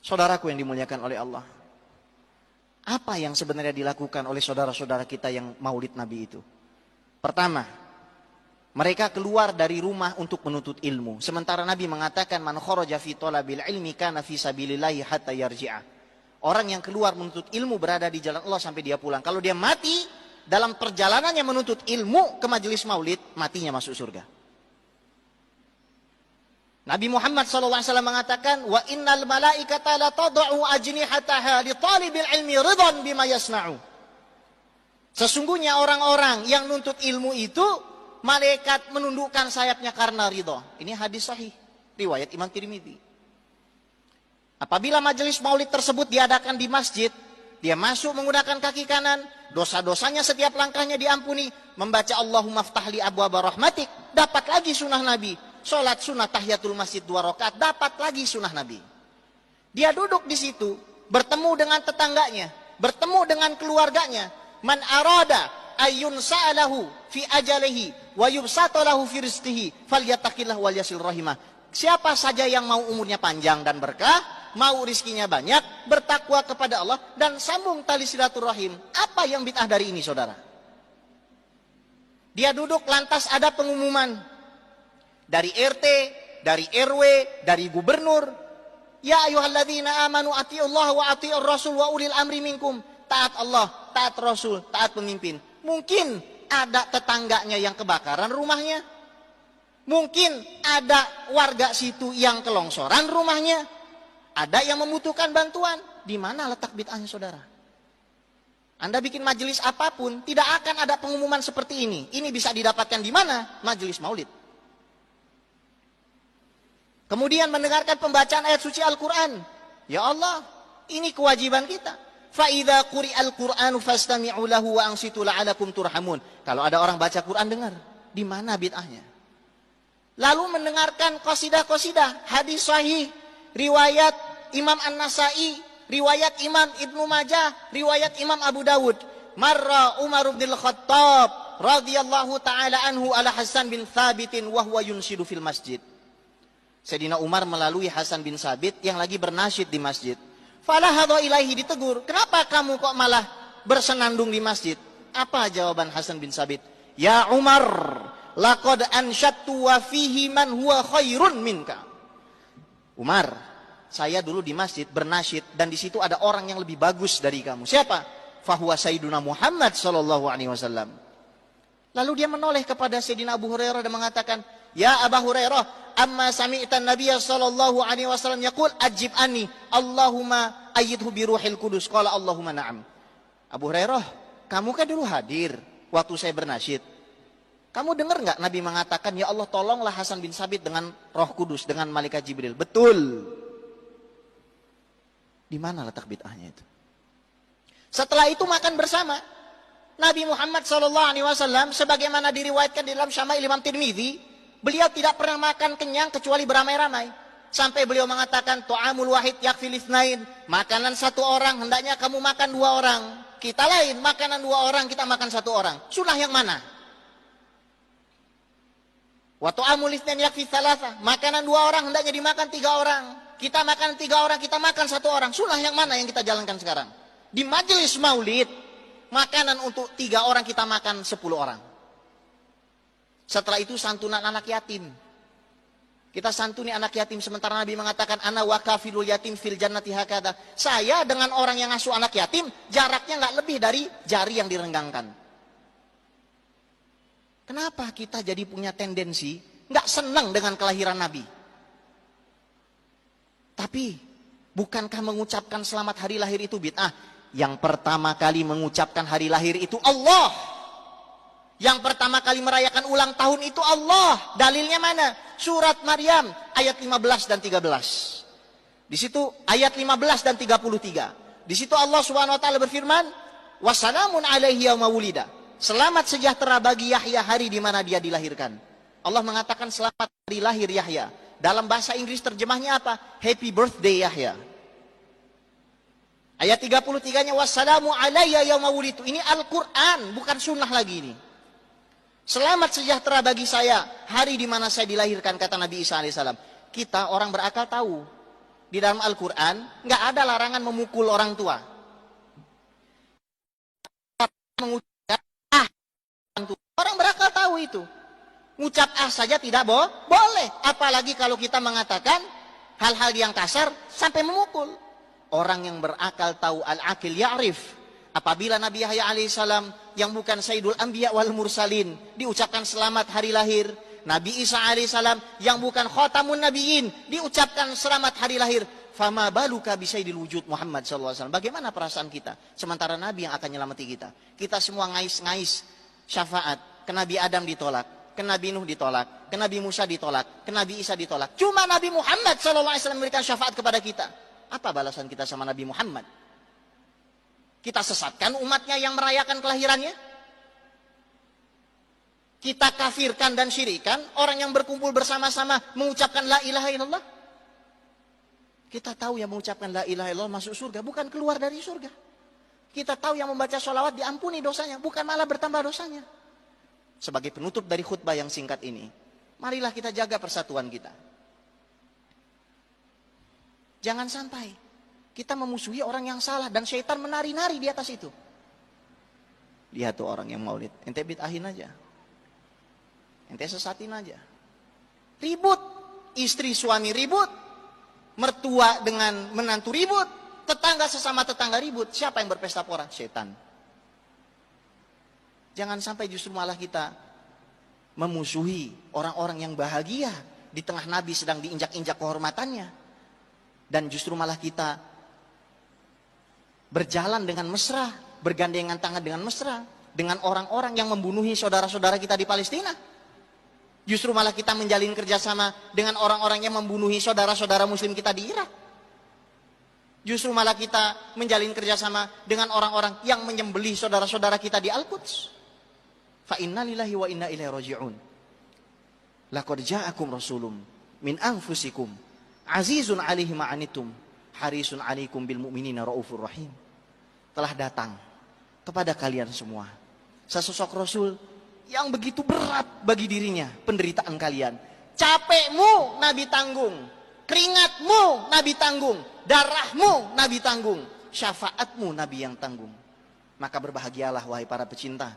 Saudaraku yang dimuliakan oleh Allah, apa yang sebenarnya dilakukan oleh saudara-saudara kita yang maulid Nabi itu? Pertama, mereka keluar dari rumah untuk menuntut ilmu. Sementara Nabi mengatakan, man kharaja fi talabil ilmi kana fi sabilillahi hatta yarji'a. Orang yang keluar menuntut ilmu berada di jalan Allah sampai dia pulang. Kalau dia mati dalam perjalanannya menuntut ilmu ke majelis maulid, matinya masuk surga. Nabi Muhammad SAW mengatakan, wa innal malaikata la tad'u ajnihataha li talibil ilmi ridhan bima yasna'u. Sesungguhnya orang-orang yang nuntut ilmu itu, malaikat menundukkan sayapnya karena ridha. Ini hadis sahih, riwayat Imam Tirmidzi. Apabila majelis maulid tersebut diadakan di masjid, dia masuk menggunakan kaki kanan, dosa-dosanya setiap langkahnya diampuni, membaca Allahumma ftahli abwaaba rahmatik, dapat lagi sunnah Nabi. Sholat sunnah tahiyatul masjid 2 rakaat, dapat lagi sunnah Nabi. Dia duduk di situ, bertemu dengan tetangganya, bertemu dengan keluarganya. Man arada ayyun sa'alahu fi ajalihi wa yubsatalahu fi rizqihi falyattaqillah wal yasil rahimah. Siapa saja yang mau umurnya panjang dan berkah, mau rizkinya banyak, bertakwa kepada Allah dan sambung tali silaturahim. Apa yang bid'ah dari ini, saudara? Dia duduk lantas ada pengumuman dari RT, dari RW, dari gubernur. Ya ayyuhalladzina amanu atiullaha wa atiur rasul wa ulil amri minkum. Taat Allah, taat Rasul, taat pemimpin. Mungkin ada tetangganya yang kebakaran rumahnya. Mungkin ada warga situ yang kelongsoran rumahnya. Ada yang membutuhkan bantuan. Di mana letak bid'ahnya, saudara? Anda bikin majelis apapun, tidak akan ada pengumuman seperti ini. Ini bisa didapatkan di mana? Majelis maulid. Kemudian mendengarkan pembacaan ayat suci Al-Quran. Ya Allah, ini kewajiban kita. فَإِذَا قُرِئَ الْقُرْآنُ فَاسْتَمِعُوا لَهُ وَأَنْصِتُوا لَعَلَكُمْ تُرْحَمُونَ. Kalau ada orang baca Quran, dengar. Di mana bid'ahnya? Lalu mendengarkan qasidah-qasidah, hadis sahih, riwayat Imam An-Nasai, riwayat Imam Ibnu Majah, riwayat Imam Abu Dawud. Marra Umar bin Khattab radhiyallahu ta'ala anhu ala Hasan bin Thabitin wa huwa yunsidu fil masjid. Sayyidina Umar melalui Hasan bin Sabit yang lagi bernasyid di masjid. Falahadha ilaihi, ditegur. Kenapa kamu kok malah bersenandung di masjid? Apa jawaban Hasan bin Sabit? Ya Umar, laqad ansyattu wa fihi man huwa khairun minka. Umar, saya dulu di masjid bernasyid dan di situ ada orang yang lebih bagus dari kamu. Siapa? Fahuwa Sayyiduna Muhammad sallallahu alaihi wasallam. Lalu dia menoleh kepada Sayyidina Abu Hurairah dan mengatakan, Ya Abu Hurairah, amma sami'tan Nabiya sallallahu alaihi wasallam yaqul ajib anni Allahumma ayyidhu bi ruhil kudus. Qala Allahumma na'am. Abu Hurairah, kamu kan dulu hadir waktu saya bernasyid. Kamu dengar enggak Nabi mengatakan, ya Allah tolonglah Hasan bin Sabit dengan Roh Kudus, dengan malaikat Jibril? Betul. Di mana letak bid'ahnya itu? Setelah itu makan bersama. Nabi Muhammad SAW sebagaimana diriwayatkan di dalam Syama'il Imam Tirmidzi, beliau tidak pernah makan kenyang kecuali beramai-ramai. Sampai beliau mengatakan, Tu'amul wahid yakfil itsnain. Makanan satu orang, hendaknya kamu makan 2 orang. Kita lain, makanan 2 orang, kita makan 1 orang. Sunnah yang mana? Wa tu'amul itsnain yakfi tsalatsa. Makanan 2 orang, hendaknya dimakan 3 orang. Kita makan 3 orang, kita makan 1 orang. Sunnah yang mana yang kita jalankan sekarang? Di majelis maulid, makanan untuk 3 orang, kita makan 10 orang. Setelah itu santunan anak yatim. Kita santuni anak yatim, sementara Nabi mengatakan, ana wa kafilul yatim fil jannati hakada. Saya dengan orang yang ngasuh anak yatim, jaraknya nggak lebih dari jari yang direnggangkan. Kenapa kita jadi punya tendensi nggak senang dengan kelahiran Nabi? Tapi bukankah mengucapkan selamat hari lahir itu bid'ah? Yang pertama kali mengucapkan hari lahir itu Allah. Yang pertama kali merayakan ulang tahun itu Allah. Dalilnya mana? Surat Maryam ayat 15 dan 13. Di situ ayat 15 dan 33. Di situ Allah Subhanahu wa taala berfirman, "Wassalamun alaihi yauma wulida." Selamat sejahtera bagi Yahya hari di mana dia dilahirkan. Allah mengatakan selamat hari lahir Yahya. Dalam bahasa Inggris terjemahnya apa? Happy birthday Yahya. Ayat 33-nya wassalamu alayya yauma wulitu. Ini Al-Qur'an, bukan sunnah lagi ini. Selamat sejahtera bagi saya hari di mana saya dilahirkan, kata Nabi Isa alaihissalam. Kita orang berakal tahu Di dalam Al-Quran nggak ada larangan memukul orang tua. Mengucap orang berakal tahu itu. Ngucap saja tidak boleh. Apalagi kalau kita mengatakan hal-hal yang kasar sampai memukul. Orang yang berakal tahu, al-akil ya'rif. Apabila Nabi Yahya alaihissalam yang bukan Sayyidul Anbiya wal Mursalin diucapkan selamat hari lahir, Nabi Isa alaihissalam yang bukan Khatamun Nabiyyin diucapkan selamat hari lahir, fama baluka bisaidil wujud Muhammad SAW. Bagaimana perasaan kita? Sementara Nabi yang akan nyelamati kita. Kita semua ngais-ngais syafaat. Ke Nabi Adam ditolak, ke Nabi Nuh ditolak, ke Nabi Musa ditolak, ke Nabi Isa ditolak. Cuma Nabi Muhammad SAW memberikan syafaat kepada kita. Apa balasan kita sama Nabi Muhammad? Kita sesatkan umatnya yang merayakan kelahirannya? Kita kafirkan dan syirikan orang yang berkumpul bersama-sama mengucapkan la ilaha illallah? Kita tahu yang mengucapkan la ilaha illallah masuk surga, bukan keluar dari surga. Kita tahu yang membaca sholawat diampuni dosanya, bukan malah bertambah dosanya. Sebagai penutup dari khutbah yang singkat ini, marilah kita jaga persatuan kita. Jangan sampai kita memusuhi orang yang salah dan syaitan menari-nari di atas itu. Lihat tuh orang yang maulid, ente bid'ahin aja. Ente sesatin aja. Ribut, istri suami ribut, mertua dengan menantu ribut, tetangga sesama tetangga ribut. Siapa yang berpesta pora? Setan. Jangan sampai justru malah kita memusuhi orang-orang yang bahagia di tengah Nabi sedang diinjak-injak kehormatannya. Dan justru malah kita berjalan dengan mesra, bergandengan tangan dengan mesra dengan orang-orang yang membunuhi saudara-saudara kita di Palestina. Justru malah kita menjalin kerjasama dengan orang-orang yang membunuhi saudara-saudara muslim kita di Irak. Justru malah kita menjalin kerjasama dengan orang-orang yang menyembelih saudara-saudara kita di Al-Quds. Fa inna lillahi wa inna ilaihi raji'un. Laqad ja'akum rasulun min anfusikum azizun 'alaihi ma 'anittum harisun 'alaikum bil mu'minina raufur rahim. Telah datang kepada kalian semua sesosok rasul yang begitu berat bagi dirinya penderitaan kalian. Capekmu Nabi tanggung, keringatmu Nabi tanggung, darahmu Nabi tanggung, syafaatmu Nabi yang tanggung. Maka berbahagialah wahai para pecinta